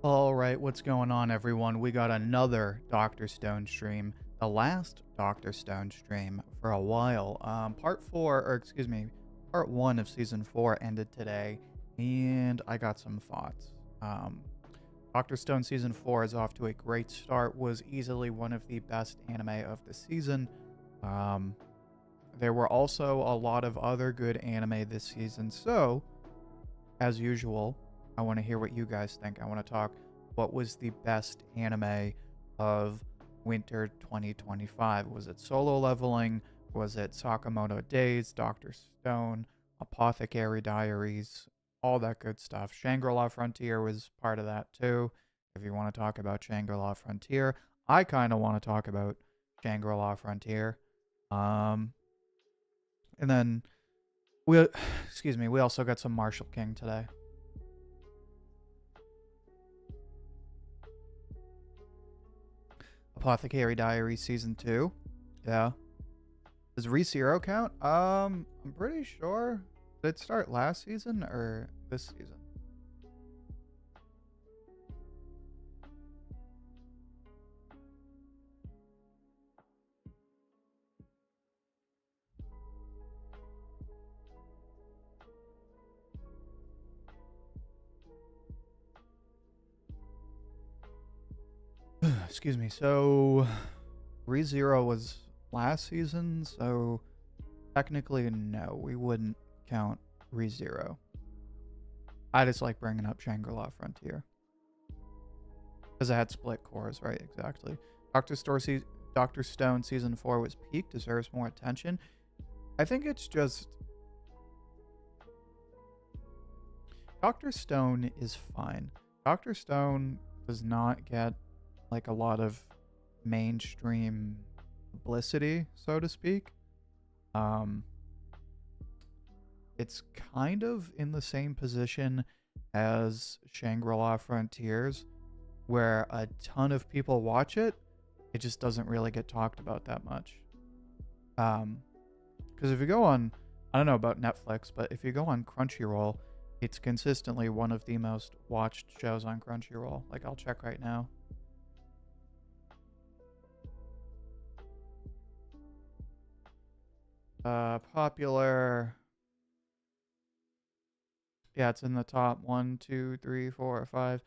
All right, what's going on, everyone? We got another Dr. Stone stream, the last Dr. Stone stream for a while. Part one of season 4 ended today, and I got some thoughts. Dr. Stone season 4 is off to a great start, was easily one of the best anime of the season. There were also a lot of other good anime this season, so as usual, I want to hear what you guys think. I want to talk what was the best anime of winter 2025. Was it Solo Leveling? Was it Sakamoto Days, Dr. Stone, Apothecary Diaries, all that good stuff. Shangri-La Frontier was part of that too. If you want to talk about Shangri-La Frontier, I kind of want to talk about Shangri-La Frontier. And then we also got some Marshal King today. Apothecary Diaries Season 2. Yeah. Does ReZero count? I'm pretty sure. Did it start last season or this season? Excuse me. So, ReZero was last season, so technically, no, we wouldn't count ReZero. I just like bringing up Shangri-La Frontier. Because it had split cores, right? Exactly. Dr. Stone Season 4 was peak, deserves more attention. I think it's just... Dr. Stone is fine. Dr. Stone does not get like a lot of mainstream publicity, so to speak. It's kind of in the same position as Shangri-La Frontiers, where a ton of people watch it. It just doesn't really get talked about that much. Because if you go on, I don't know about Netflix, but if you go on Crunchyroll, it's consistently one of the most watched shows on Crunchyroll. Like, I'll check right now. Popular. Yeah, it's in the top 1, 2, 3, 4, 5.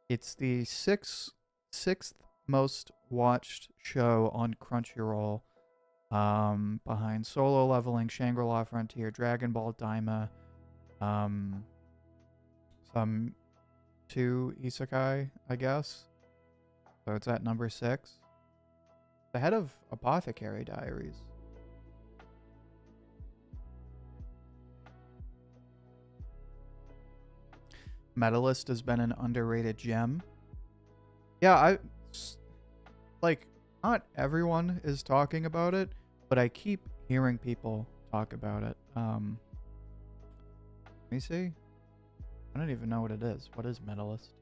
It's the sixth most watched show on Crunchyroll. Behind Solo Leveling, Shangri-La Frontier, Dragon Ball Daima, some 2 isekai, I guess. So it's at number 6. Ahead of Apothecary Diaries. Medalist has been an underrated gem. Yeah, not everyone is talking about it, but I keep hearing people talk about it. Let me see. I don't even know what it is. What is Medalist?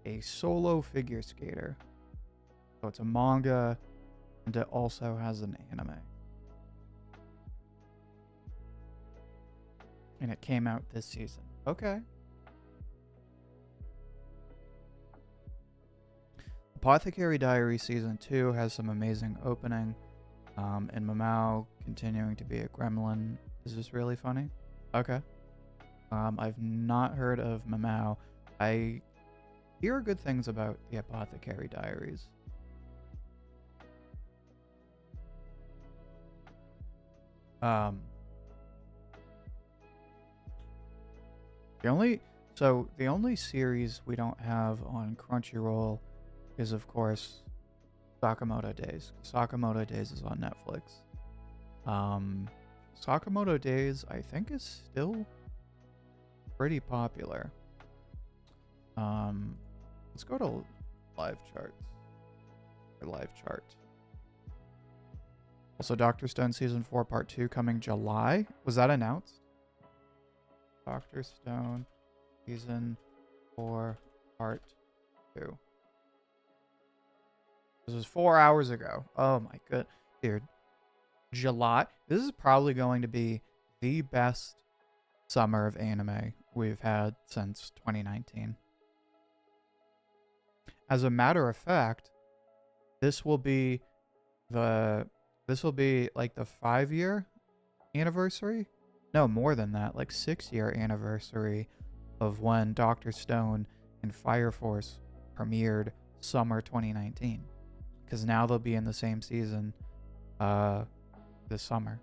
A solo figure skater. So it's a manga, and it also has an anime. And it came out this season. Okay. Apothecary Diary Season 2 has some amazing opening. And Mamao continuing to be a gremlin. Is this really funny? Okay. I've not heard of Mamao. I hear good things about the Apothecary Diaries. The only series we don't have on Crunchyroll is, of course, Sakamoto Days. Sakamoto Days is on Netflix. Sakamoto Days, I think, is still pretty popular. Let's go to live charts. Or live chart. Also, Dr. Stone Season 4 Part 2 coming July. Was that announced? Dr. Stone Season 4 Part 2. This was 4 hours ago. Oh my god. Dude, July. This is probably going to be the best summer of anime we've had since 2019. As a matter of fact, this will be like the 5-year anniversary. No, more than that, like 6-year anniversary of when Dr. Stone and Fire Force premiered summer 2019. Because now they'll be in the same season this summer.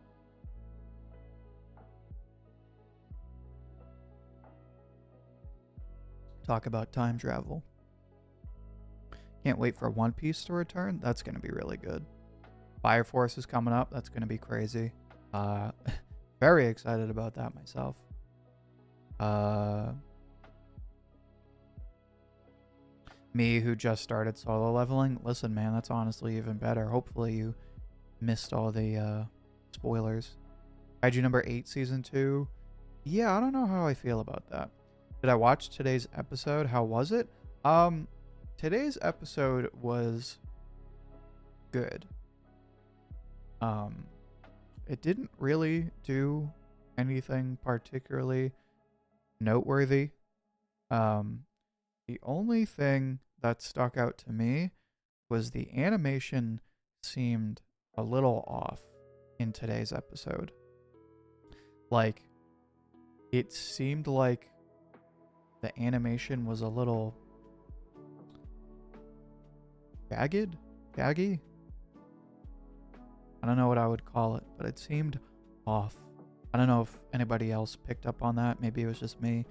Talk about time travel. Can't wait for One Piece to return. That's going to be really good. Fire Force is coming up. That's going to be crazy. Very excited about that myself. Me, who just started solo leveling. Listen, man, that's honestly even better. Hopefully you missed all the spoilers. Kaiju number 8 season 2. Yeah, I don't know how I feel about that. Did I watch today's episode? How was it? Today's episode was good. It didn't really do anything particularly noteworthy. The only thing that stuck out to me was the animation seemed a little off in today's episode. Like, it seemed like the animation was a little jagged? Jaggy? I don't know what I would call it, but it seemed off. I don't know if anybody else picked up on that. Maybe it was just me.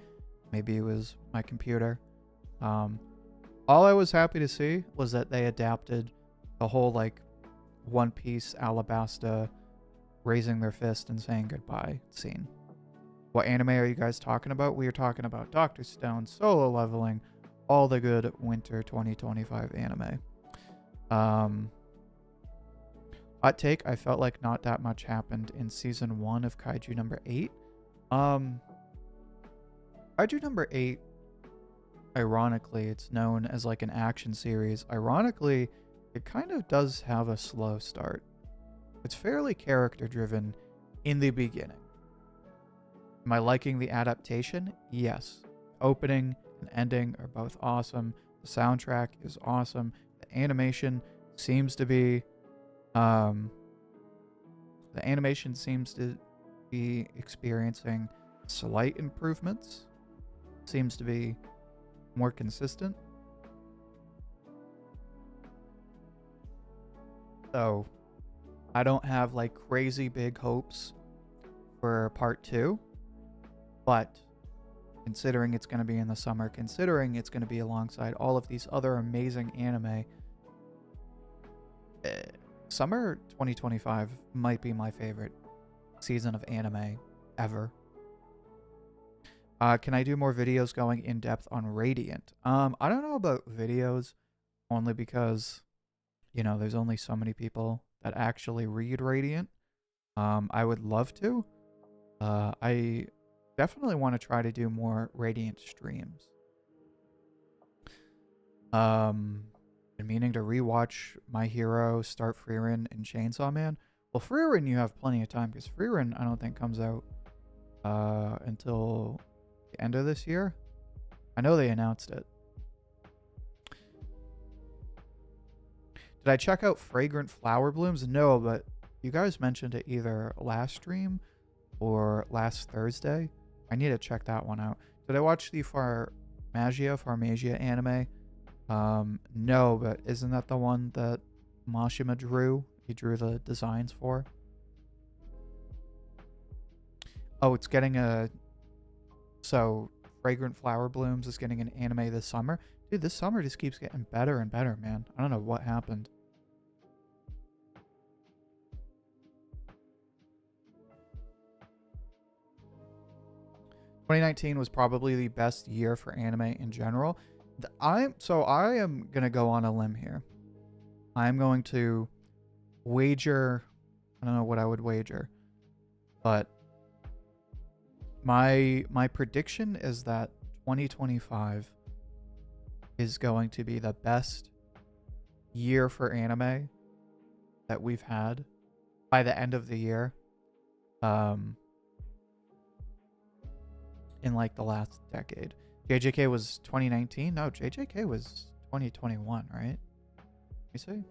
Maybe it was my computer. All I was happy to see was that they adapted the whole, like, One Piece Alabasta raising their fist and saying goodbye scene. What anime are you guys talking about? We are talking about Dr. Stone, solo leveling, all the good winter 2025 anime. Hot take, I felt like not that much happened in season 1 of Kaiju number 8. Kaiju number 8, ironically, it's known as like an action series. Ironically, it kind of does have a slow start. It's fairly character driven in the beginning. Am I liking the adaptation? Yes. Opening and ending are both awesome. The soundtrack is awesome. The animation seems to be experiencing slight improvements. Seems to be more consistent. So I don't have like crazy big hopes for part 2, but considering it's going to be in the summer, considering it's going to be alongside all of these other amazing anime, summer 2025 might be my favorite season of anime ever. Can I do more videos going in depth on Radiant? I don't know about videos, only because, you know, there's only so many people that actually read Radiant. I would love to. I definitely want to try to do more Radiant streams. Been meaning to rewatch My Hero, start Frieren, and Chainsaw Man. Well, Frieren you have plenty of time, because Frieren I don't think comes out until the end of this year. I know they announced it. Did I check out Fragrant Flower Blooms? No, but you guys mentioned it either last stream or last Thursday. I need to check that one out. Did I watch the Pharmagia anime? No, but isn't that the one that Mashima drew? He drew the designs for. Oh, it's getting a... So, Fragrant Flower Blooms is getting an anime this summer. Dude, this summer just keeps getting better and better, man. I don't know what happened. ...2019 was probably the best year for anime in general. I am going to go on a limb here. I'm going to wager... I don't know what I would wager. But my prediction is that 2025 is going to be the best year for anime that we've had by the end of the year. In like the last decade. JJK was 2019. No, JJK was 2021, right? Let me see.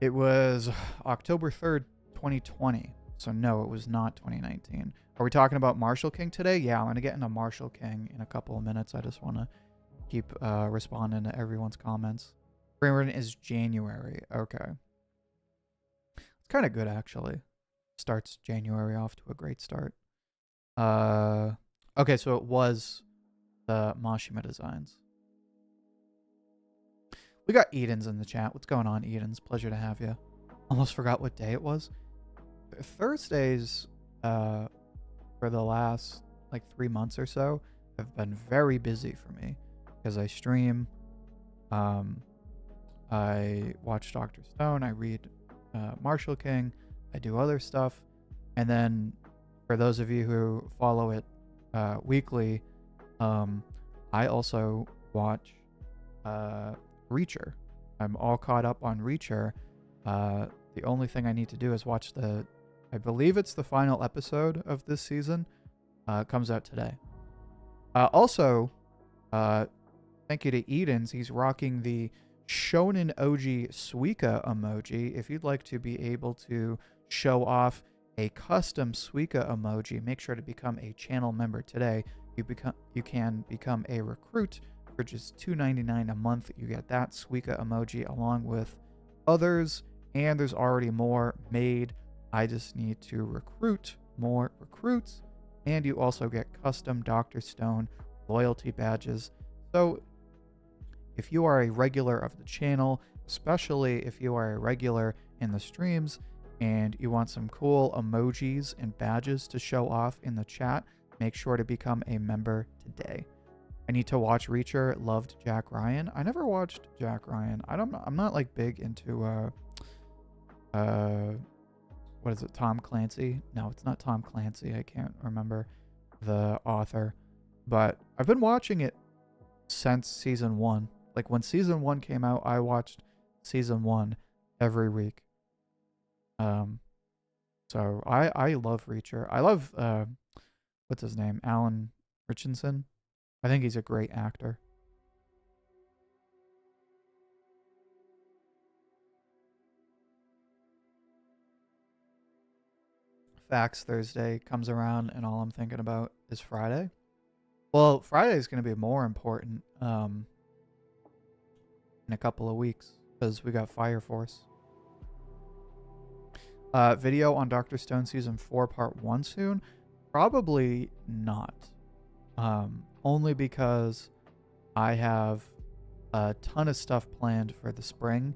It was October 3rd, 2020. So no, it was not 2019. Are we talking about Marshal King today? Yeah, I'm going to get into Marshal King in a couple of minutes. I just want to keep responding to everyone's comments. Frame is January. Okay. It's kind of good, actually. Starts January off to a great start. Okay, so it was the Mashima designs. We got Eden's in the chat. What's going on, Eden's? Pleasure to have you. Almost forgot what day it was. Thursdays, for the last like 3 months or so, have been very busy for me because I stream. I watch Dr. Stone. I read Marshal King. I do other stuff. And then for those of you who follow it weekly, I also watch Reacher. I'm all caught up on Reacher. The only thing I need to do is watch I believe it's the final episode of this season. Comes out today. Also, thank you to Eden's. He's rocking the Shonen Ouji Suika emoji. If you'd like to be able to show off a custom Suika emoji, make sure to become a channel member today. You can become a recruit for just $2.99 a month. You get that Suika emoji along with others, and there's already more made. I just need to recruit more recruits, and you also get custom Dr. Stone loyalty badges. So if you are a regular of the channel, especially if you are a regular in the streams and you want some cool emojis and badges to show off in the chat, make sure to become a member today. I need to watch Reacher. Loved Jack Ryan. I never watched Jack Ryan. I'm not like big into what is it? Tom Clancy? No, it's not Tom Clancy. I can't remember the author, but I've been watching it since season 1. Like when season 1 came out, I watched season 1 every week. So I love Reacher. I love what's his name? Alan Richardson. I think he's a great actor. Facts Thursday comes around and all I'm thinking about is Friday. Well, Friday is going to be more important in a couple of weeks because we got Fire Force. Video on Dr. Stone Season 4 Part 1 soon? Probably not. Only because I have a ton of stuff planned for the spring.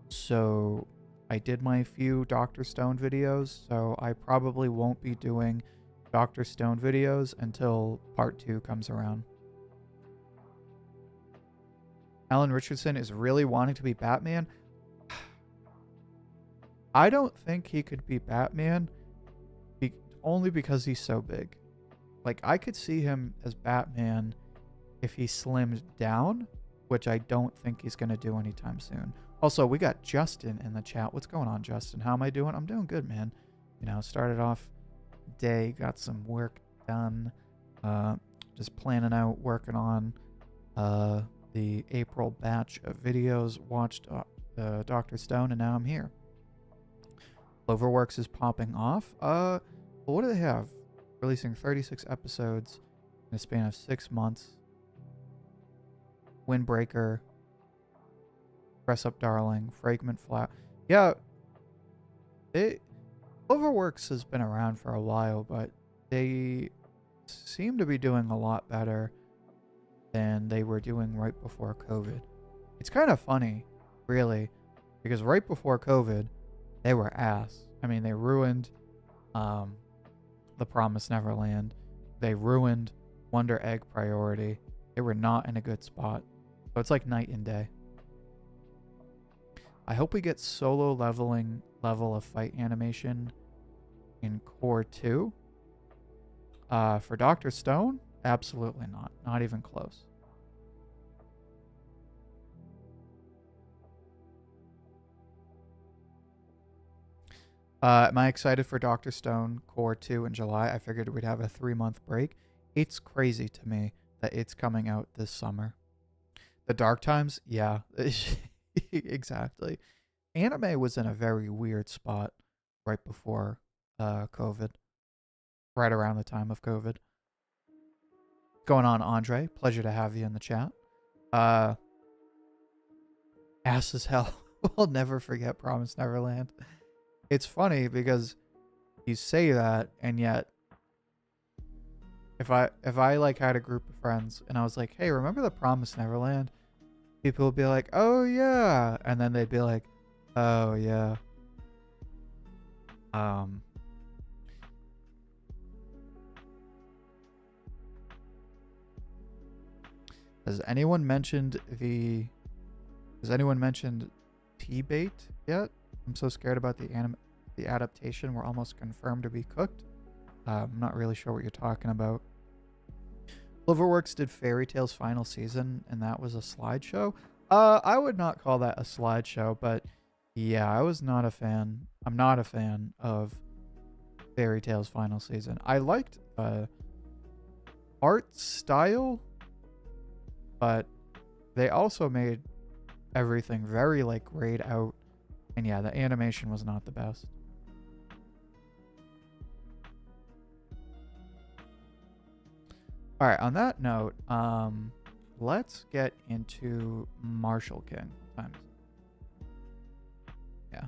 So I did my few Dr. Stone videos, so I probably won't be doing Dr. Stone videos until Part 2 comes around. Alan Richardson is really wanting to be Batman. I don't think he could be Batman only because he's so big. Like, I could see him as Batman if he slimmed down, which I don't think he's going to do anytime soon. Also, we got Justin in the chat. What's going on, Justin? How am I doing? I'm doing good, man. You know, started off day, got some work done. Just planning out, working on the April batch of videos. Watched Dr. Stone, and now I'm here. CloverWorks is popping off. What do they have? Releasing 36 episodes in a span of 6 months. Windbreaker, Dress Up Darling, Fragment Flat. Yeah, CloverWorks has been around for a while, but they seem to be doing a lot better than they were doing right before COVID. It's kind of funny, really, because right before COVID, they were ass. I mean, they ruined The Promised Neverland. They ruined Wonder Egg Priority. They were not in a good spot. So it's like night and day. I hope we get solo level of fight animation in Core 2. For Dr. Stone, absolutely not. Not even close. Am I excited for Dr. Stone Core 2 in July? I figured we'd have a 3-month break. It's crazy to me that it's coming out this summer. The Dark Times? Yeah. Exactly. Anime was in a very weird spot right before COVID. Right around the time of COVID. Going on, Andre? Pleasure to have you in the chat. Ass as hell. We'll never forget Promised Neverland. It's funny because you say that, and yet if I like had a group of friends and I was like, hey, remember the Promised Neverland? People would be like, oh yeah, and then they'd be like, oh yeah. Has anyone mentioned T-bait yet? I'm so scared about the adaptation. We're almost confirmed to be cooked. I'm not really sure what you're talking about. CloverWorks did Fairy Tail's final season, and that was a slideshow. I would not call that a slideshow, but yeah, I was not a fan. I'm not a fan of Fairy Tail's final season. I liked art style, but they also made everything very like grayed out, and yeah, the animation was not the best. All right, on that note, let's get into Marshal King times. Yeah.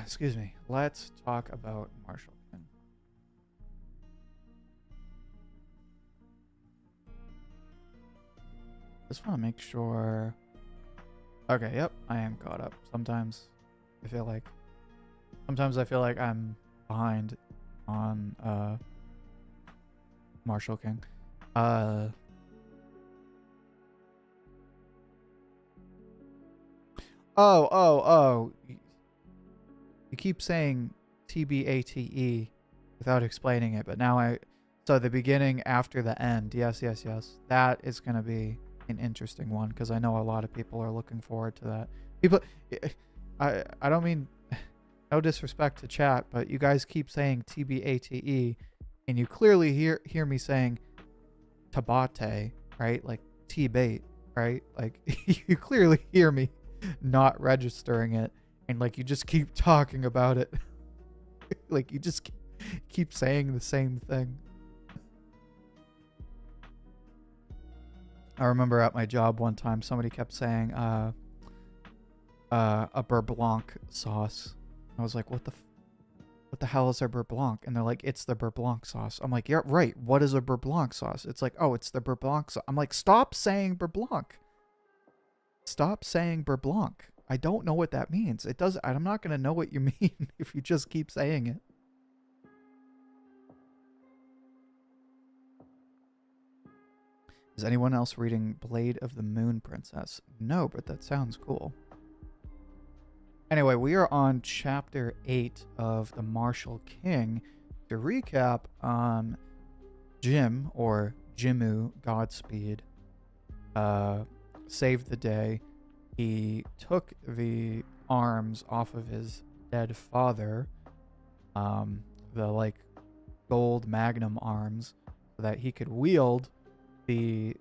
Excuse me. Let's talk about Marshal King. Just want to make sure. Okay, yep, I am caught up. Sometimes I feel like I'm behind on Marshal King. Oh. You keep saying TBATE without explaining it, but now so the beginning after the end. Yes. That is going to be an interesting one because I know a lot of people are looking forward to that. People, I don't mean no disrespect to chat, but you guys keep saying TBATE, and you clearly hear me saying tabate, right? Like T-bait, right? Like you clearly hear me not registering it, and like you just keep talking about it. Like you just keep saying the same thing. I remember at my job one time somebody kept saying a beurre blanc sauce. I was like, what the hell is a beurre blanc? And they're like, it's the beurre blanc sauce. I'm like, yeah, right. What is a beurre blanc sauce? It's like, oh, it's the beurre blanc sauce. I'm like, stop saying beurre blanc. Stop saying beurre blanc. I don't know what that means. I'm not going to know what you mean if you just keep saying it. Is anyone else reading Blade of the Moon Princess? No, but that sounds cool. Anyway, we are on chapter 8 of the Marshal King. To recap, Jim, or Jimmu Godspeed, saved the day. He took the arms off of his dead father, the like gold magnum arms, so that he could wield the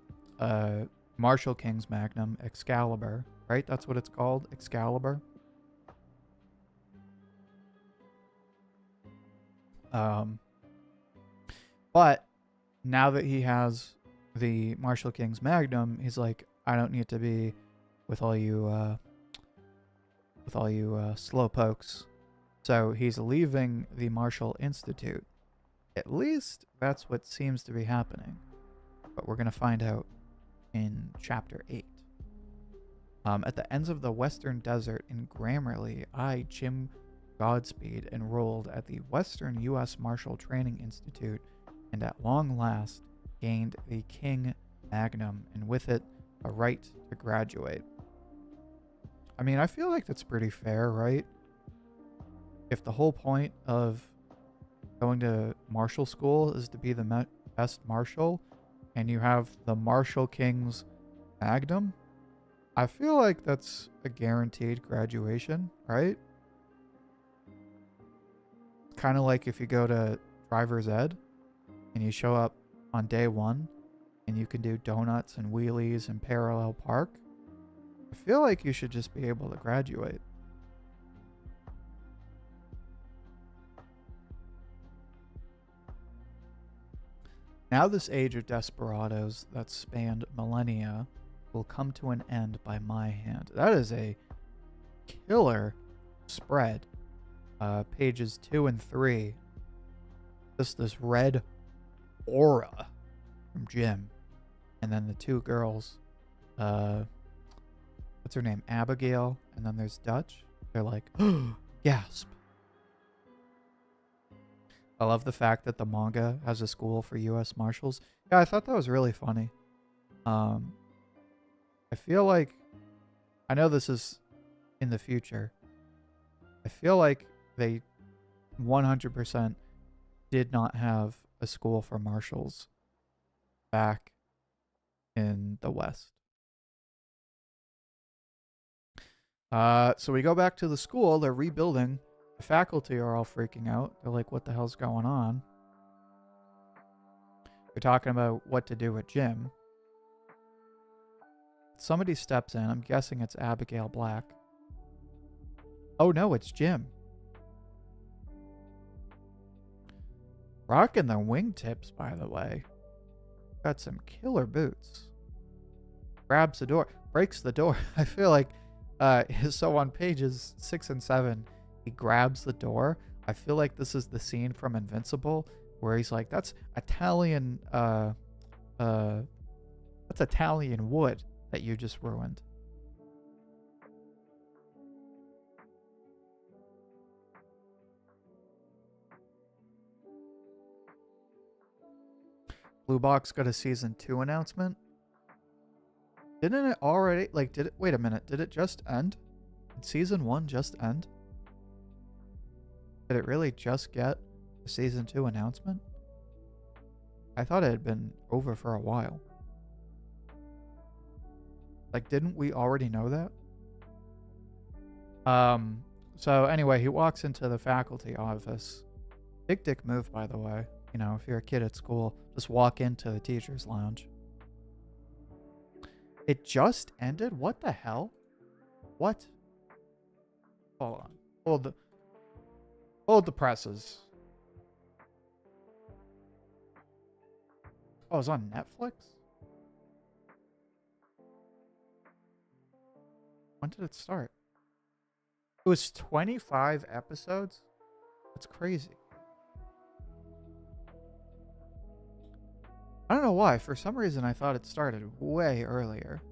Marshal King's magnum, Excalibur, right? That's what it's called, Excalibur. But now that he has the Marshal King's magnum, he's like, I don't need to be with all you slow pokes. So he's leaving the Marshal Institute. At least that's what seems to be happening. But we're going to find out in chapter 8. At the ends of the Western Desert in Grammarly, I, Jim Godspeed, enrolled at the Western U.S. Marshal Training Institute, and at long last gained the King Magnum, and with it a right to graduate. I mean, I feel like that's pretty fair, right? If the whole point of going to martial school is to be the best marshal, and you have the Marshal King's Magnum, I feel like that's a guaranteed graduation, right? Kind of like if you go to driver's ed and you show up on day one and you can do donuts and wheelies and parallel park. I feel like you should just be able to graduate. Now this age of desperados that spanned millennia will come to an end by my hand. That is a killer spread. Pages 2 and 3. Just this red aura from Jim. And then the two girls. What's her name? Abigail. And then there's Dutch. They're like, gasp. I love the fact that the manga has a school for U.S. Marshals. Yeah, I thought that was really funny. I feel like, I know this is in the future. I feel like they 100% did not have a school for marshals back in the West. So we go back to the school. They're rebuilding. The faculty are all freaking out. They're like, what the hell's going on? They're talking about what to do with Jim. Somebody steps in. I'm guessing it's Abigail Black. Oh no, it's Jim. Rocking the wingtips, by the way. Got some killer boots. Grabs the door. Breaks the door. I feel like, so on pages 6 and 7, he grabs the door. I feel like this is the scene from Invincible where he's like, that's Italian, that's Italian wood that you just ruined. Blue Box got a season 2 announcement. Didn't it already, like, did it, wait a minute, did it just end? Did season 1 just end? Did it really just get a season 2 announcement? I thought it had been over for a while. Like, didn't we already know that? So anyway, he walks into the faculty office. Big dick move, by the way. You know, if you're a kid at school, just walk into the teacher's lounge. It just ended? What the hell? What? Hold on. Hold the presses. Oh, it's on Netflix? When did it start? It was 25 episodes? That's crazy. I don't know why. For some reason, I thought it started way earlier.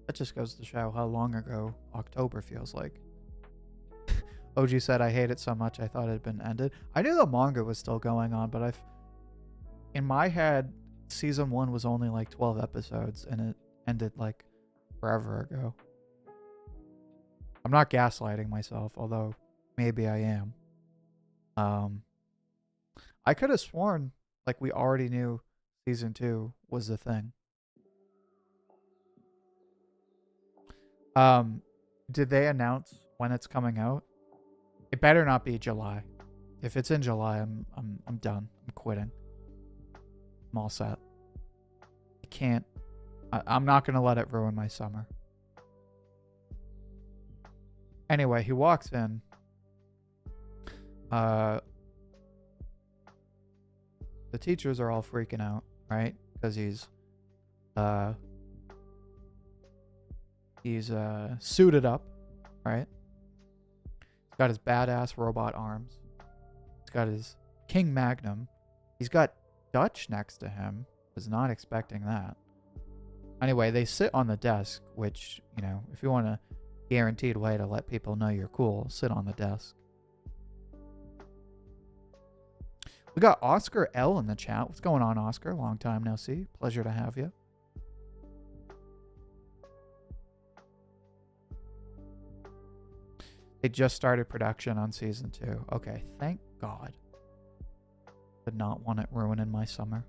That just goes to show how long ago October feels like. Ouji said, I hate it so much I thought it had been ended. I knew the manga was still going on, but in my head, season 1 was only like 12 episodes, and it ended like forever ago. I'm not gaslighting myself, although maybe I am. I could have sworn like we already knew season 2 was the thing. Did they announce when it's coming out? It better not be July. If it's in July, I'm done. I'm quitting. I'm all set. I can't. I'm not gonna let it ruin my summer. Anyway, he walks in. The teachers are all freaking out, right? Because he's suited up, right? He's got his badass robot arms. He's got his King Magnum. He's got Dutch next to him. Was not expecting that. Anyway, they sit on the desk, which, you know, if you want a guaranteed way to let people know you're cool, sit on the desk. We got Oscar L in the chat. What's going on, Oscar? Long time no see. Pleasure to have you. They just started production on season 2. Okay, thank God. Did not want it ruining my summer.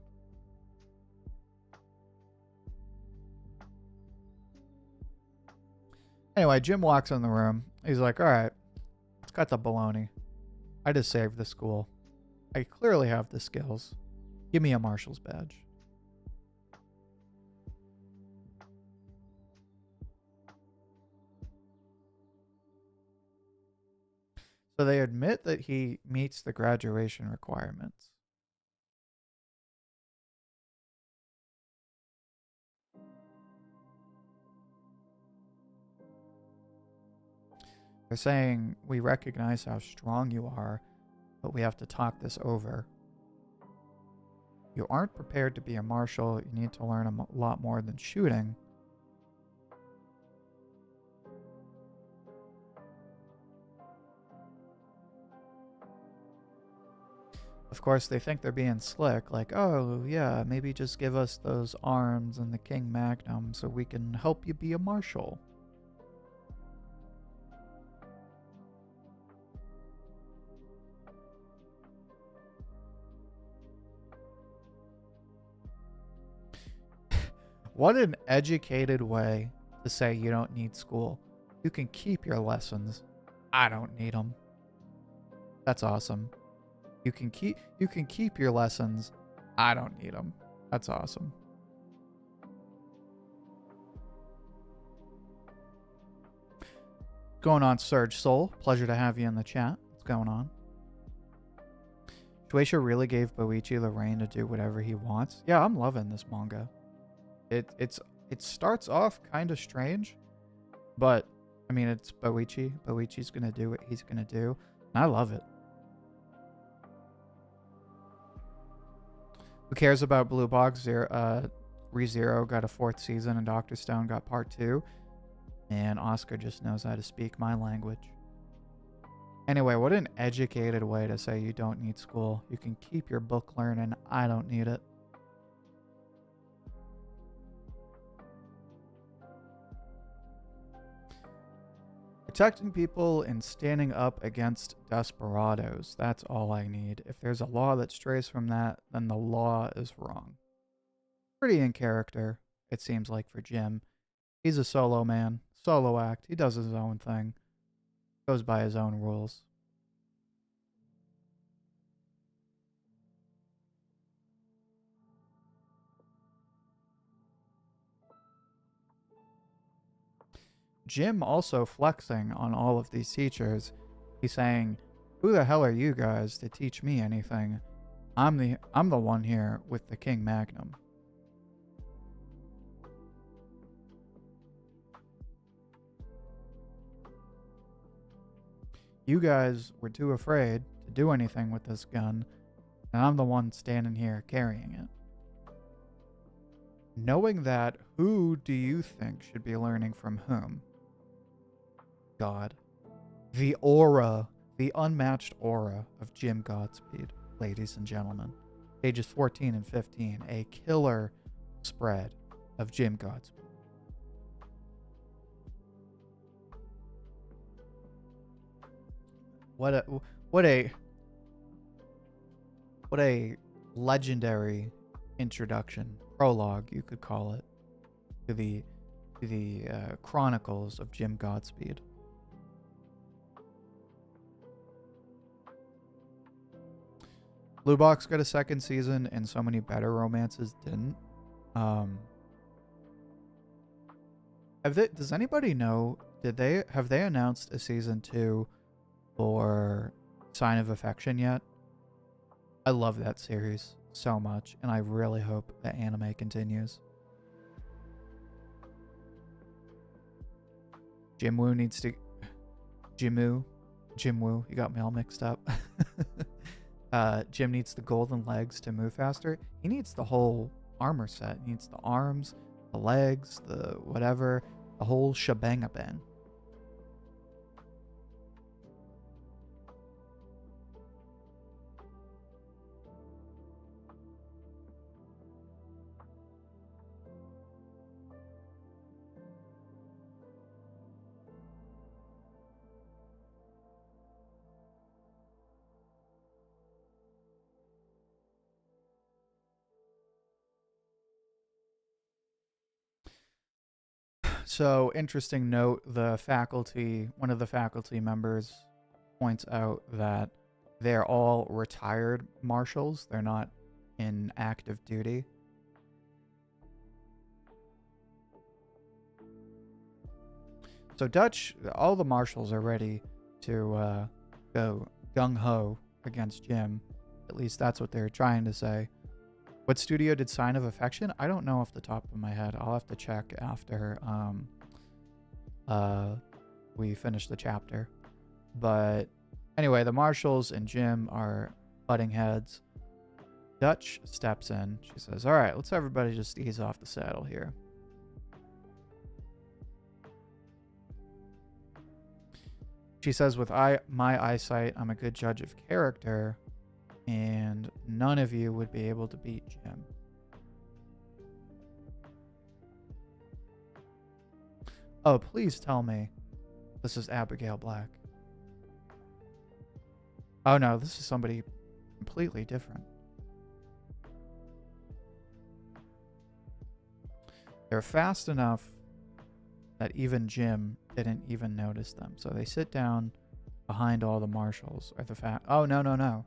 Anyway, Jim walks in the room. He's like, all right, let's cut the baloney. I just saved the school. I clearly have the skills. Give me a marshal's badge. So they admit that he meets the graduation requirements. They're saying, we recognize how strong you are, but we have to talk this over. You aren't prepared to be a marshal. You need to learn a lot more than shooting. Of course, they think they're being slick, like, oh, yeah, maybe just give us those arms and the King Magnum so we can help you be a marshal. What an educated way to say you don't need school. You can keep your lessons. I don't need them. That's awesome. You can keep your lessons. I don't need them. That's awesome. Going on, Surge Soul. Pleasure to have you in the chat. What's going on? Shueisha really gave Boichi the reign to do whatever he wants. Yeah, I'm loving this manga. It starts off kind of strange, but I mean, it's Boichi. Boichi's gonna do what he's gonna do, and I love it. Who cares about Blue Box? ReZero got a 4th season, and Dr. Stone got part 2. And Oscar just knows how to speak my language. Anyway, what an educated way to say you don't need school. You can keep your book learning. I don't need it. Protecting people and standing up against desperados. That's all I need. If there's a law that strays from that, then the law is wrong. Pretty in character, it seems like, for Jim. He's a solo man. Solo act. He does his own thing. Goes by his own rules. Jim also flexing on all of these teachers. He's saying, who the hell are you guys to teach me anything? I'm the one here with the King Magnum. You guys were too afraid to do anything with this gun, and I'm the one standing here carrying it. Knowing that, who do you think should be learning from whom? God. The aura, the unmatched aura of Jim Godspeed, ladies and gentlemen. Pages 14 and 15, a killer spread of Jim Godspeed. What a legendary introduction, prologue you could call it, to the chronicles of Jim Godspeed. Blue Box got a 2nd season, and so many better romances didn't. Does anybody know? Have they announced a season 2 for Sign of Affection yet? I love that series so much, and I really hope that anime continues. Jimwoo needs to... Jimwoo, you got me all mixed up. Jim needs the golden legs to move faster. He needs the whole armor set. He needs the arms, the legs, the whatever, the whole shebang-a-bang. So, interesting note, one of the faculty members points out that they're all retired marshals. They're not in active duty. So all the marshals are ready to go gung-ho against Jim. At least that's what they're trying to say. What studio did Sign of Affection? I don't know off the top of my head. I'll have to check after we finish the chapter. But anyway, the marshals and Jim are butting heads. Dutch steps in. She says, all right, let's everybody just ease off the saddle here. She says, with my eyesight, I'm a good judge of character, and none of you would be able to beat Jim. Oh, please tell me this is Abigail Black. Oh no, this is somebody completely different. They're fast enough that even Jim didn't even notice them. So they sit down behind all the marshals. Oh, no.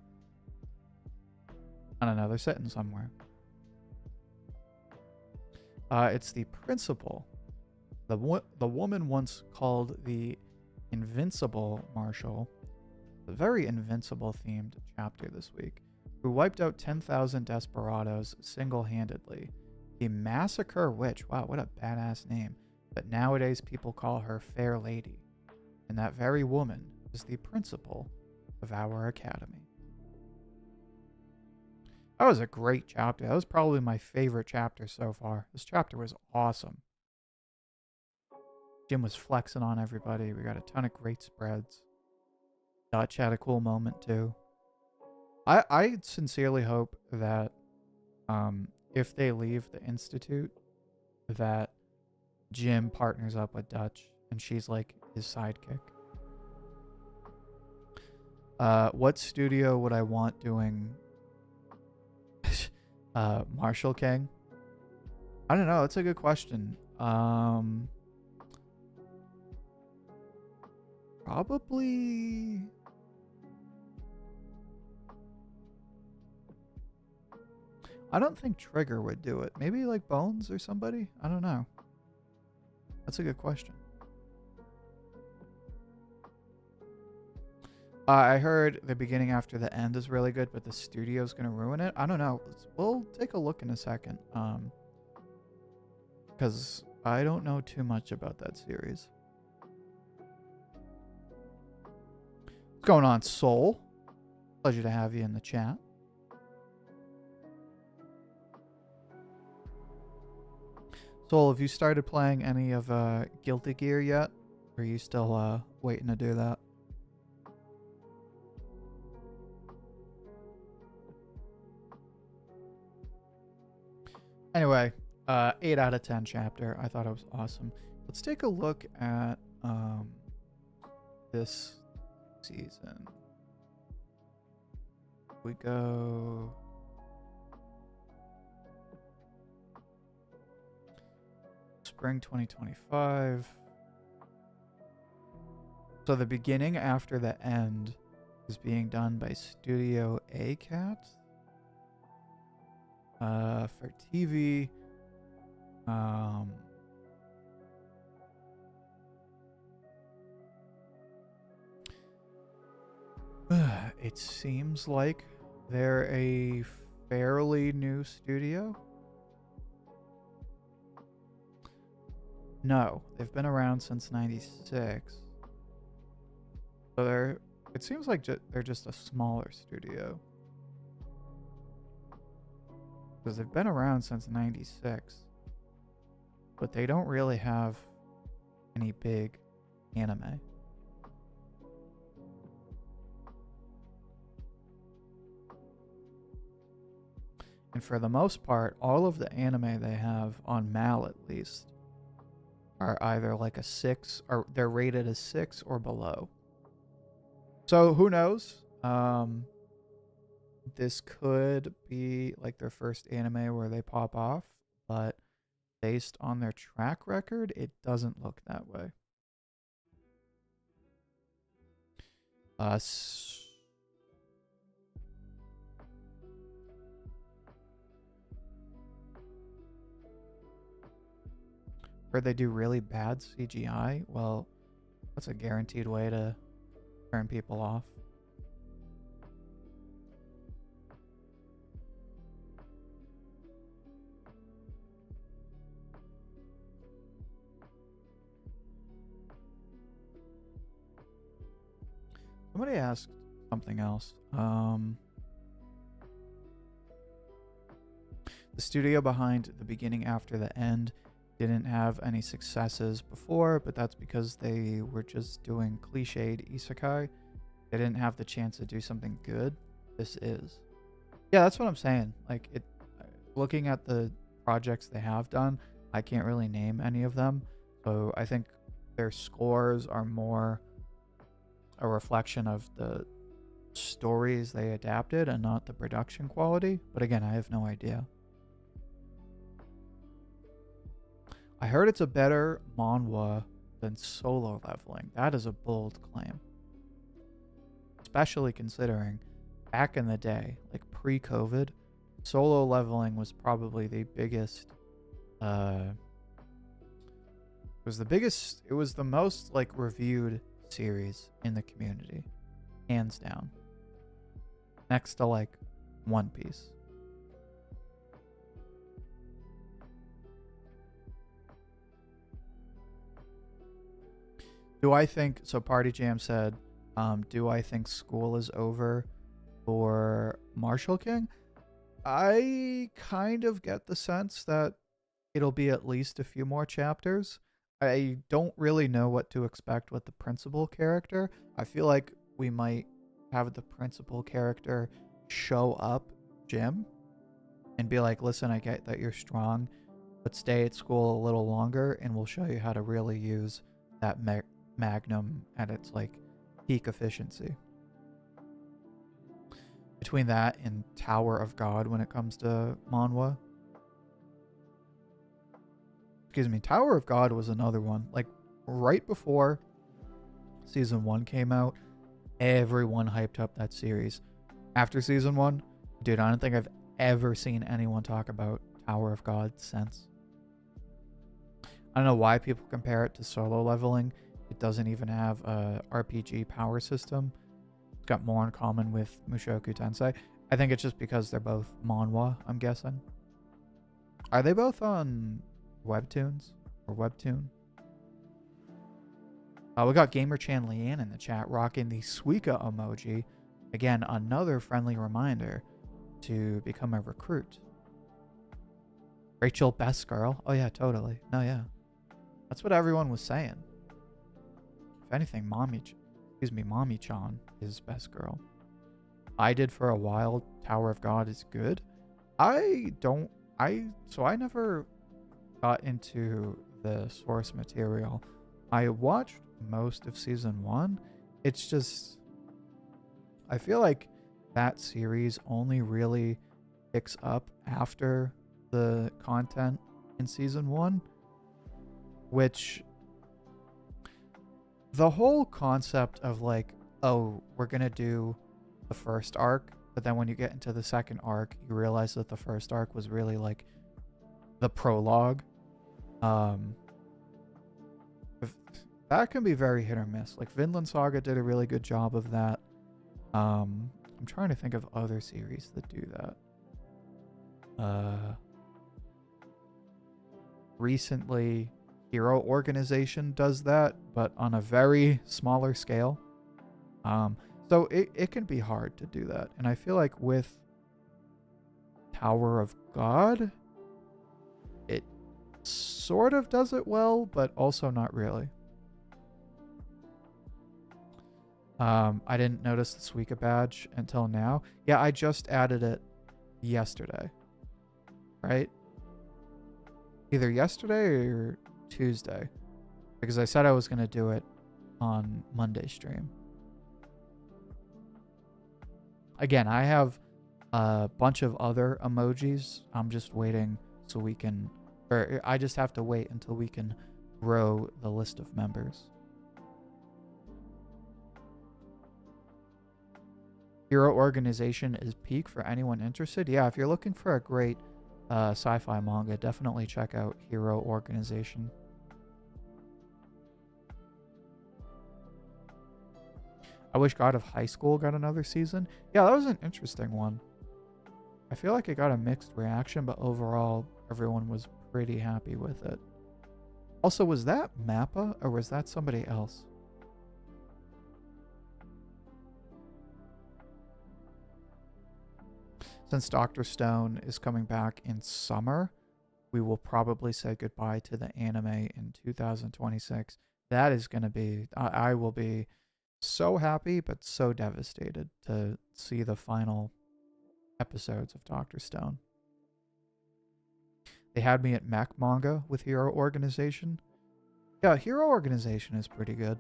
I don't know. They're sitting somewhere. It's the principal. The woman once called the Invincible Marshal. A very Invincible themed chapter this week. Who wiped out 10,000 desperados single-handedly. The Massacre Witch. Wow, what a badass name. But nowadays people call her Fair Lady. And that very woman is the principal of our academy. That was a great chapter. That was probably my favorite chapter so far. This chapter was awesome. Jim was flexing on everybody. We got a ton of great spreads. Dutch had a cool moment too. I sincerely hope that if they leave the Institute, that Jim partners up with Dutch and she's like his sidekick. What studio would I want doing Marshal King? I don't know. That's a good question. Probably... I don't think Trigger would do it. Maybe like Bones or somebody? I don't know. That's a good question. I heard the beginning after the end is really good, but the studio's going to ruin it. I don't know. We'll take a look in a second. Because I don't know too much about that series. What's going on, Soul? Pleasure to have you in the chat. Soul, have you started playing any of Guilty Gear yet? Or are you still waiting to do that? Anyway, 8 out of 10 chapter. I thought it was awesome. Let's take a look at this season. We go... Spring 2025. So the beginning after the end is being done by Studio ACAT. For TV, it seems like they're a fairly new studio. No, they've been around since '96. So it seems like they're just a smaller studio. Because they've been around since '96. But they don't really have any big anime. And for the most part, all of the anime they have on MAL at least are either like a 6 or they're rated as 6 or below. So who knows? This could be like their first anime where they pop off, but based on their track record, it doesn't look that way. Or they do really bad CGI. Well, that's a guaranteed way to turn people off. Somebody asked something else. The studio behind The Beginning After the End didn't have any successes before, but that's because they were just doing cliched isekai. They didn't have the chance to do something good. This is. Yeah, that's what I'm saying. Like, looking at the projects they have done, I can't really name any of them. So I think their scores are more a reflection of the stories they adapted and not the production quality. But again, I have no idea. I heard it's a better manhwa than Solo Leveling. That is a bold claim. Especially considering back in the day, like pre-COVID, Solo Leveling was probably the biggest it was the most like reviewed series in the community, hands down, next to like One Piece. Do I think so? Party Jam said, do I think school is over for Marshal King? I kind of get the sense that it'll be at least a few more chapters. I don't really know what to expect with the principal character. I feel like we might have the principal character show up, Jim, and be like, listen, I get that you're strong, but stay at school a little longer and we'll show you how to really use that magnum at its like peak efficiency. Between that and Tower of God when it comes to manhwa. Excuse me, Tower of God was another one. Like right before season 1 came out, everyone hyped up that series. After season 1, dude, I don't think I've ever seen anyone talk about Tower of God since. I don't know why people compare it to Solo Leveling. It doesn't even have a RPG power system. It's got more in common with Mushoku Tensei. I think it's just because they're both manhwa, I'm guessing. Are they both on Webtoons or Webtoon? We got GamerChan Leanne in the chat rocking the Suika emoji. Again, another friendly reminder to become a recruit. Rachel, best girl. Oh yeah, totally. No, yeah. That's what everyone was saying. If anything, Mommy-chan is best girl. I did for a while. Tower of God is good. I never got into the source material. I watched most of season 1. It's just, I feel like that series only really picks up after the content in season 1, which the whole concept of like, oh, we're gonna do the first arc, but then when you get into the second arc, you realize that the first arc was really like the prologue. That can be very hit or miss. Like Vinland Saga did a really good job of that. I'm trying to think of other series that do that. Recently, Hero Organization does that, but on a very smaller scale. So it can be hard to do that. And I feel like with Tower of God, it sort of does it well, but also not really. I didn't notice the Suika badge until now. Yeah, I just added it yesterday. Right? Either yesterday or Tuesday. Because I said I was going to do it on Monday stream. Again, I have a bunch of other emojis. I'm just waiting so we can Or I just have to wait until we can grow the list of members. Hero Organization is peak for anyone interested. Yeah, if you're looking for a great sci-fi manga, definitely check out Hero Organization. I wish God of High School got another season. Yeah, that was an interesting one. I feel like it got a mixed reaction, but overall, everyone was pretty happy with it. Also, was that Mappa or was that somebody else? Since Dr. Stone is coming back in summer, we will probably say goodbye to the anime in 2026. That is going to be, I will be so happy, but so devastated to see the final episodes of Dr. Stone. They had me at mech manga with Hero Organization. Yeah, Hero Organization is pretty good.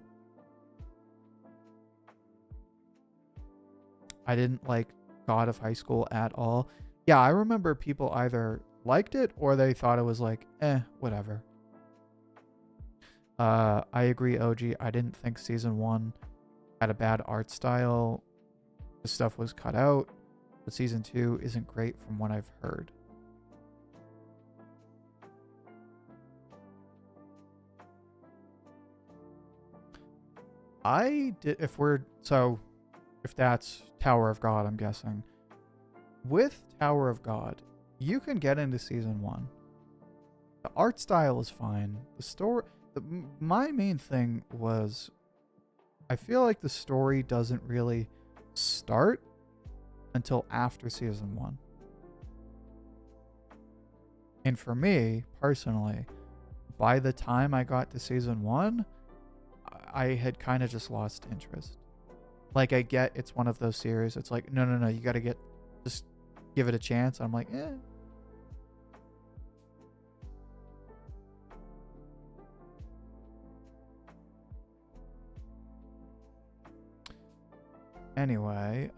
I didn't like God of High School at all. Yeah, I remember people either liked it or they thought it was like, whatever. I agree, Ouji. I didn't think season 1 had a bad art style. The stuff was cut out, but season 2 isn't great from what I've heard. If that's Tower of God, I'm guessing. With Tower of God, you can get into season 1. The art style is fine. The story, my main thing was, I feel like the story doesn't really start until after season 1. And for me, personally, by the time I got to season 1, I had kind of just lost interest. Like, I get it's one of those series. It's like, no, you got to just give it a chance. I'm like, Anyway,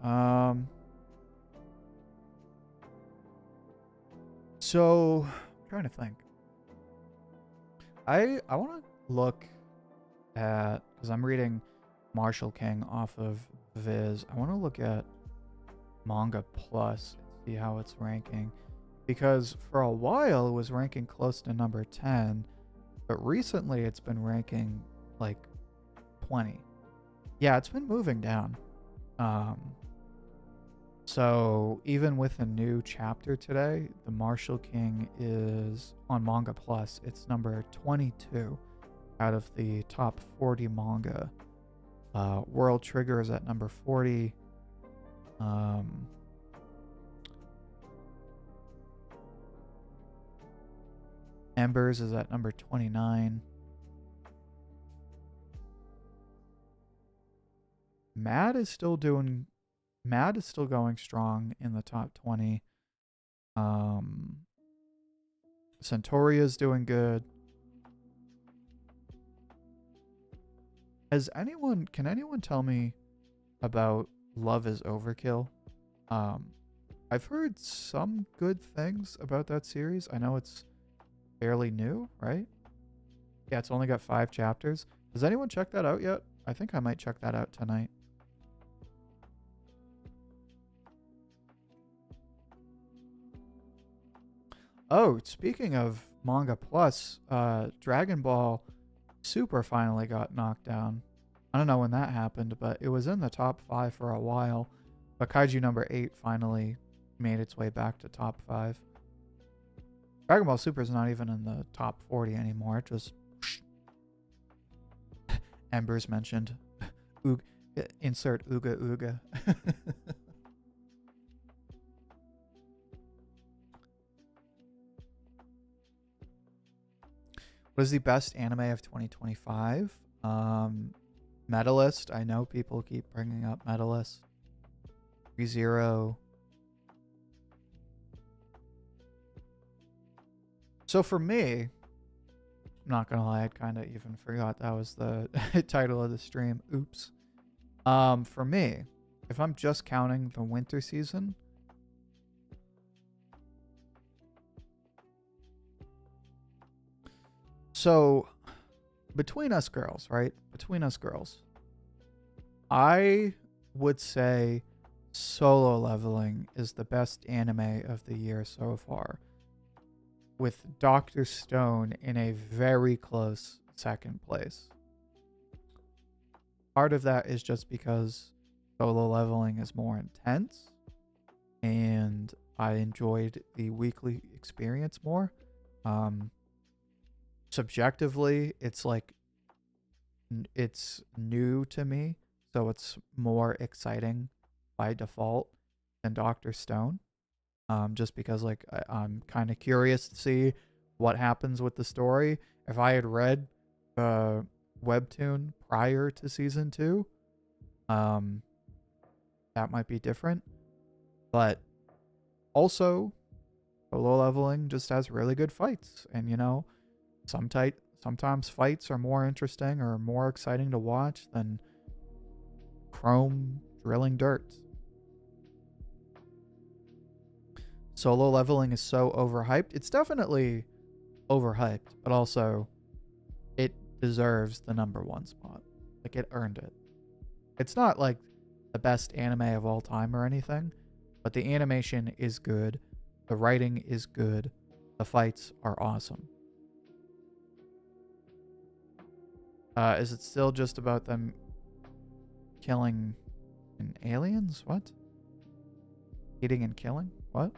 so I'm trying to think. I want to look at, because I'm reading Marshal King off of Viz. I want to look at Manga Plus and see how it's ranking, because for a while it was ranking close to number 10, but recently it's been ranking like 20. Yeah, it's been moving down. So even with a new chapter today, the Marshal King is on Manga Plus. It's number 22 out of the top 40 manga. World Trigger is at number 40. Embers is at number 29. Mad is still going strong in the top 20. Centauria is doing good. Can anyone tell me about Love is Overkill? I've heard some good things about that series. I know it's fairly new, right? Yeah, it's only got 5 chapters. Has anyone checked that out yet? I think I might check that out tonight. Oh, speaking of Manga Plus, Dragon Ball Super finally got knocked down. I don't know when that happened, but it was in the top 5 for a while. But Kaiju number 8 finally made its way back to top 5. Dragon Ball Super is not even in the top 40 anymore. It just... Embers mentioned. Insert Ooga Ooga. What is the best anime of 2025? Medalist. I know people keep bringing up Medalist. ReZero. So for me, I'm not gonna lie, I kind of even forgot that was the title of the stream. Oops. For me, if I'm just counting the winter season, So between us girls, right? Between us girls, I would say Solo Leveling is the best anime of the year so far, with Dr. Stone in a very close second place. Part of that is just because Solo Leveling is more intense and I enjoyed the weekly experience more. Subjectively, it's like it's new to me, so it's more exciting by default than Dr. Stone. Just because like I'm kind of curious to see what happens with the story. If I had read the webtoon prior to season 2, that might be different. But also, Solo Leveling just has really good fights, and sometimes fights are more interesting or more exciting to watch than Chrome drilling dirt. Solo Leveling is so overhyped. It's definitely overhyped, but also it deserves the #1 spot. Like, it earned it. It's not like the best anime of all time or anything, but the animation is good. The writing is good. The fights are awesome. Is it still just about them killing aliens? What? Eating and killing? What?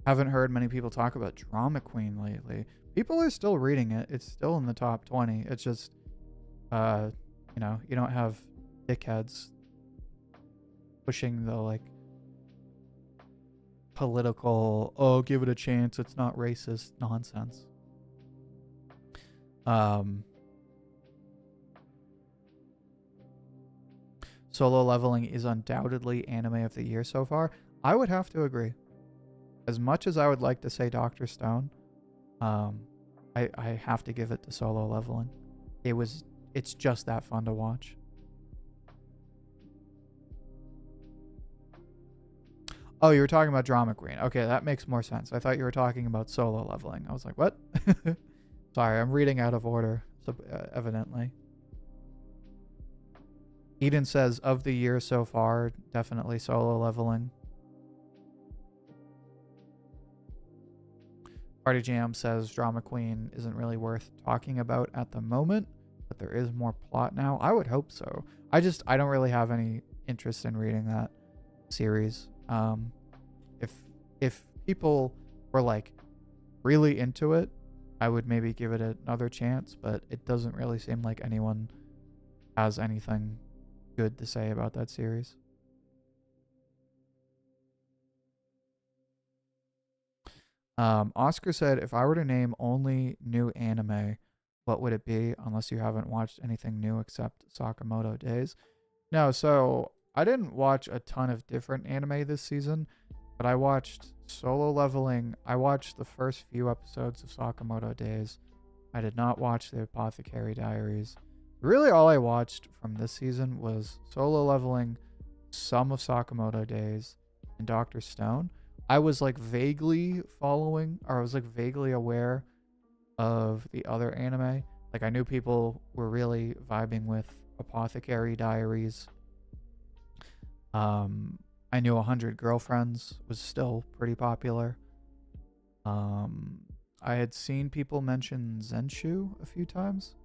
Haven't heard many people talk about Drama Queen lately. People are still reading it. It's still in the top 20. It's just, you don't have dickheads pushing the, like, political, oh, give it a chance, it's not racist nonsense. Solo Leveling is undoubtedly anime of the year so far. I would have to agree. As much as I would like to say Dr. Stone, I have to give it to Solo Leveling. It's just that fun to watch. Oh, you were talking about Drama Queen. Okay, that makes more sense. I thought you were talking about Solo Leveling. I was like, what? Sorry, I'm reading out of order, evidently. Eden says, of the year so far, definitely Solo Leveling. Party Jam says Drama Queen isn't really worth talking about at the moment, but there is more plot now. I would hope so. I don't really have any interest in reading that series. If people were like really into it, I would maybe give it another chance, but it doesn't really seem like anyone has anything good to say about that series. Oscar said, if I were to name only new anime, what would it be, unless you haven't watched anything new except Sakamoto Days? No, so I didn't watch a ton of different anime this season, but I watched Solo Leveling. I watched the first few episodes of Sakamoto Days. I did not watch the Apothecary Diaries. Really, all I watched from this season was Solo Leveling, some of Sakamoto Days, and Dr. Stone. I was like vaguely following, or I was like vaguely aware of the other anime. Like, I knew people were really vibing with Apothecary Diaries. I knew 100 Girlfriends was still pretty popular. I had seen people mention Zenshu a few times.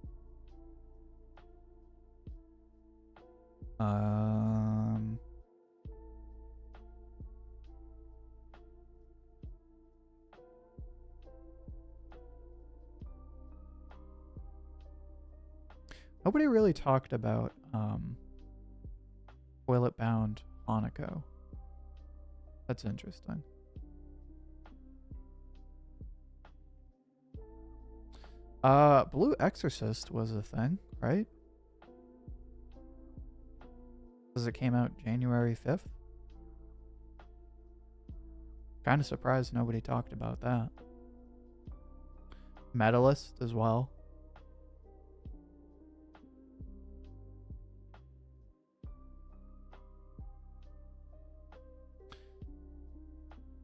Nobody really talked about Toilet Bound Hanako. That's interesting. Blue Exorcist was a thing, right? Because it came out January 5th. Kind of surprised nobody talked about that. Medalist as well.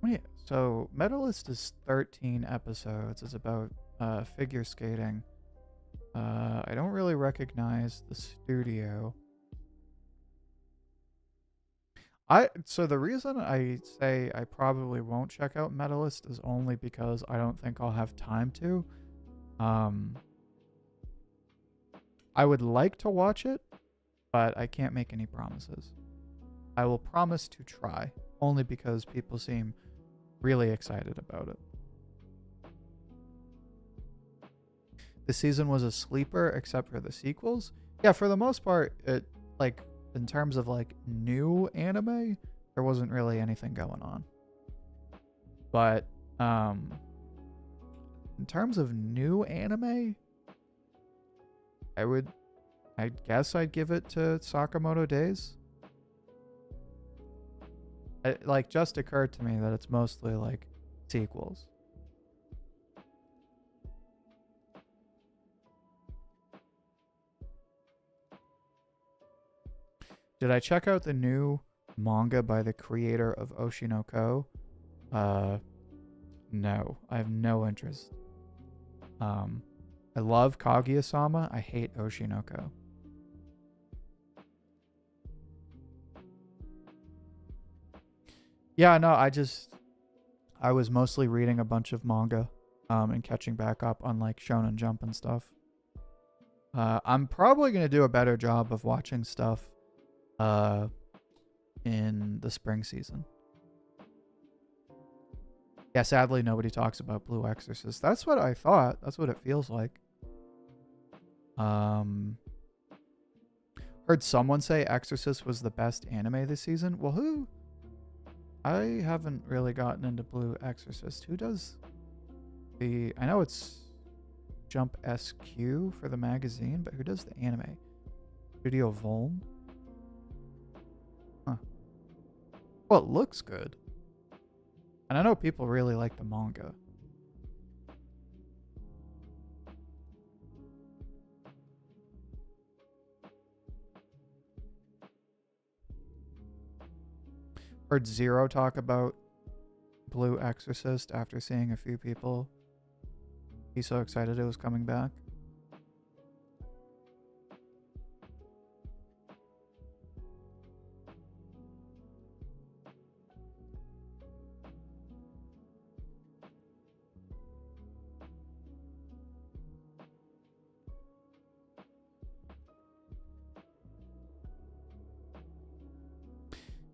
Yeah, so Medalist is 13 episodes. It's about figure skating. I don't really recognize the studio. So the reason I say I probably won't check out Medalist is only because I don't think I'll have time to. Um, I would like to watch it, but I can't make any promises. I will promise to try, only because people seem really excited about it. The season was a sleeper except for the sequels. Yeah, for the most part, it like in terms of like new anime, there wasn't really anything going on. But in terms of new anime, I guess I'd give it to Sakamoto Days. It like just occurred to me that it's mostly like sequels. Did I check out the new manga by the creator of Oshinoko? No. I have no interest. I love Kaguya-sama. I hate Oshinoko. Yeah, no, I was mostly reading a bunch of manga and catching back up on like Shonen Jump and stuff. I'm probably going to do a better job of watching stuff in the spring season. Yeah, sadly, nobody talks about Blue Exorcist. That's what I thought. That's what it feels like. Heard someone say Exorcist was the best anime this season. Well, who? I haven't really gotten into Blue Exorcist. Who does the... I know it's Jump SQ for the magazine, but who does the anime? Studio Voln? Huh. Well, it looks good. And I know people really like the manga. Heard Zero talk about Blue Exorcist after seeing a few people. He's so excited it was coming back.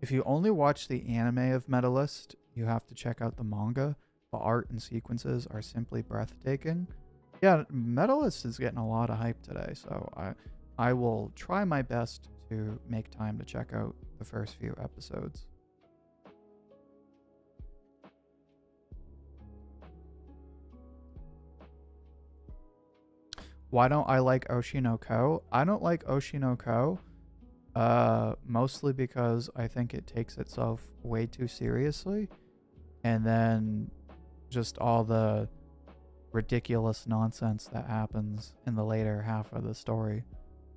If you only watch the anime of Medalist, you have to check out the manga. The art and sequences are simply breathtaking. Yeah, Medalist is getting a lot of hype today, so I will try my best to make time to check out the first few episodes. Why don't I like Oshinoko? I don't like Oshinoko mostly because I think it takes itself way too seriously, and then just all the ridiculous nonsense that happens in the later half of the story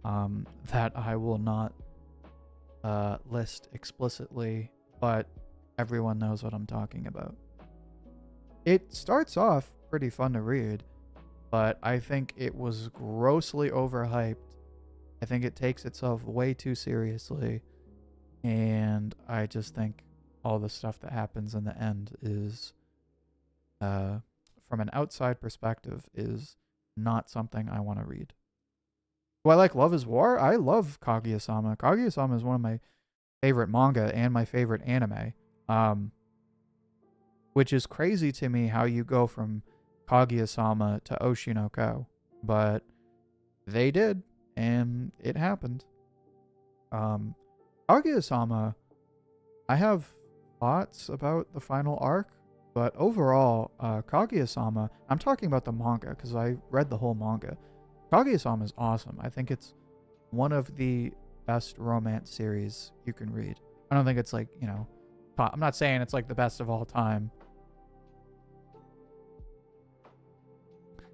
that I will not list explicitly, but everyone knows what I'm talking about. It starts off pretty fun to read, but I think it was grossly overhyped. I think it takes itself way too seriously, and I just think all the stuff that happens in the end is, from an outside perspective, is not something I want to read. Do I like Love is War? I love Kaguya-sama. Kaguya-sama is one of my favorite manga and my favorite anime, which is crazy to me how you go from Kaguya-sama to Oshinoko, but they did. And it happened. Kaguya-sama, I have thoughts about the final arc, but overall, Kaguya-sama, I'm talking about the manga because I read the whole manga. Kaguya-sama is awesome. I think it's one of the best romance series you can read. I don't think it's like, I'm not saying it's like the best of all time.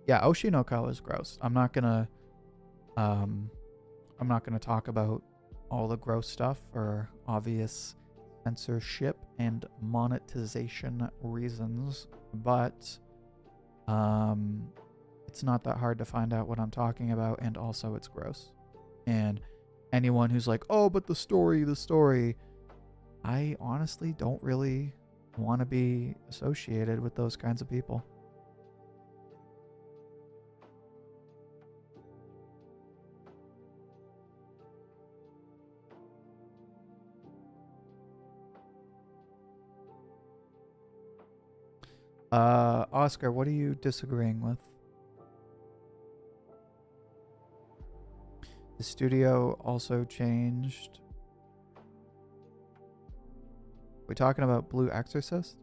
Yeah, Oshinoko is gross. I'm not gonna talk about all the gross stuff for obvious censorship and monetization reasons, but it's not that hard to find out what I'm talking about, and also it's gross. And anyone who's like, oh, but the story, I honestly don't really want to be associated with those kinds of people. Oscar, what are you disagreeing with? The studio also changed. We talking about Blue Exorcist?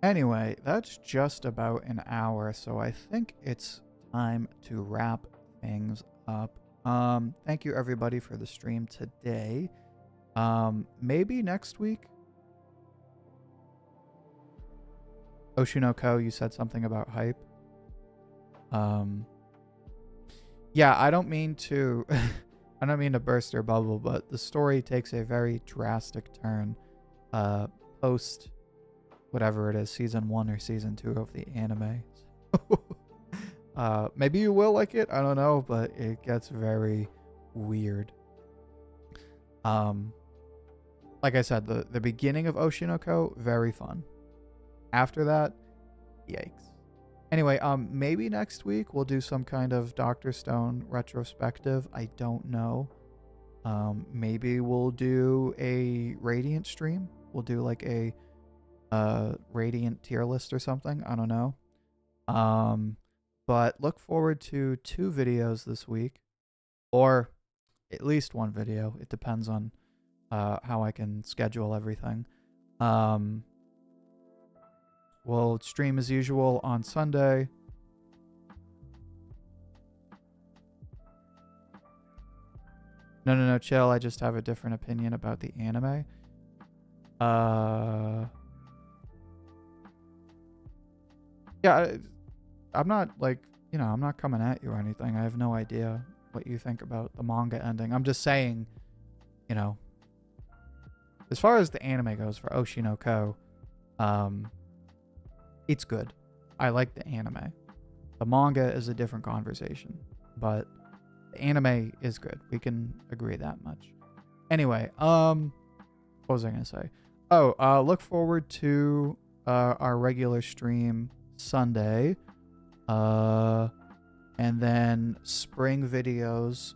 Anyway, that's just about an hour, so I think it's time to wrap things up. Thank you everybody for the stream today. Maybe next week. Oshinoko, you said something about hype. Yeah, I don't mean to I don't mean to burst your bubble, but the story takes a very drastic turn post whatever it is, season 1 or season 2 of the anime. Maybe you will like it, I don't know, but it gets very weird. Like I said, the beginning of Oshinoko, very fun. After that, yikes. Anyway, maybe next week we'll do some kind of Dr. Stone retrospective. I don't know. Maybe we'll do a Radiant stream. We'll do like a Radiant tier list or something. I don't know. But look forward to 2 videos this week, or at least 1 video. It depends on how I can schedule everything. We'll stream as usual on Sunday. No, chill. I just have a different opinion about the anime. Yeah, I'm not like, I'm not coming at you or anything. I have no idea what you think about the manga ending. I'm just saying, as far as the anime goes for Oshinoko, it's good. I like the anime. The manga is a different conversation, but the anime is good. We can agree that much. Anyway, what was I going to say? Oh, look forward to our regular stream Sunday. And then spring videos.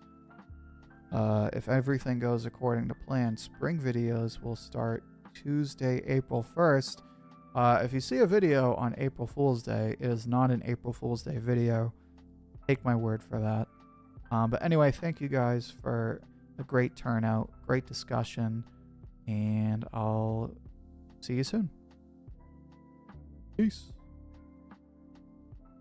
If everything goes according to plan, spring videos will start Tuesday, April 1st. If you see a video on April Fool's Day, it is not an April Fool's Day video. Take my word for that. But anyway, thank you guys for a great turnout, great discussion, and I'll see you soon. Peace.